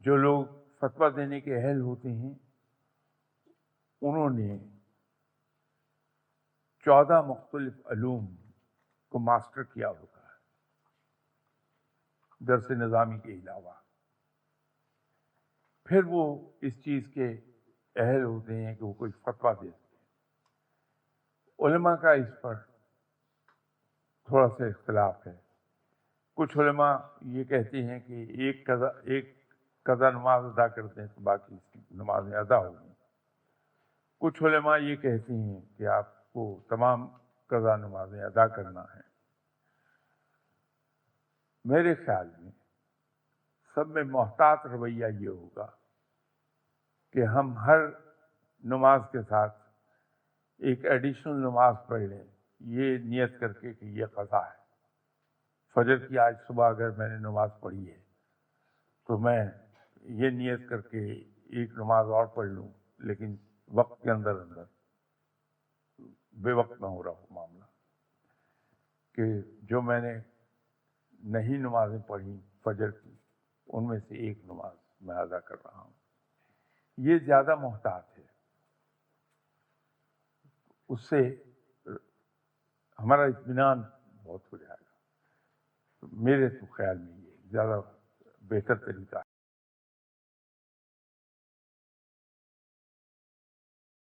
جو لوگ فتویٰ دینے کے اہل ہوتے ہیں انہوں نے 14 مختلف علوم کو ماسٹر کیا ہوتا ہے درس نظامی کے علاوہ. پھر وہ اس چیز کے اہل ہوتے ہیں کہ وہ کوئی فتویٰ دے سکیں. علماء کا اس پر تھوڑا سا اختلاف ہے. کچھ علماء یہ کہتے ہیں کہ ایک قضا نماز ادا کرتے ہیں تو باقی نمازیں ادا ہوگی. کچھ علماء یہ کہتے ہیں کہ آپ کو تمام قضا نمازیں ادا کرنا ہے. میرے خیال میں سب میں محتاط رویہ یہ ہوگا کہ ہم ہر نماز کے ساتھ ایک ایڈیشنل نماز پڑھ لیں یہ نیت کر کے کہ یہ قضا ہے. فجر کی آج صبح اگر میں نے نماز پڑھی ہے تو میں یہ نیت کر کے ایک نماز اور پڑھ لوں لیکن وقت کے اندر بے وقت نہ ہو رہا ہو معاملہ کہ جو میں نے نہیں نمازیں پڑھی فجر کی ان میں سے ایک نماز میں ادا کر رہا ہوں. یہ زیادہ محتاط ہے. اس سے ہمارا اطمینان بہت ہو جائے گا. میرے تو خیال میں یہ زیادہ بہتر طریقہ ہے.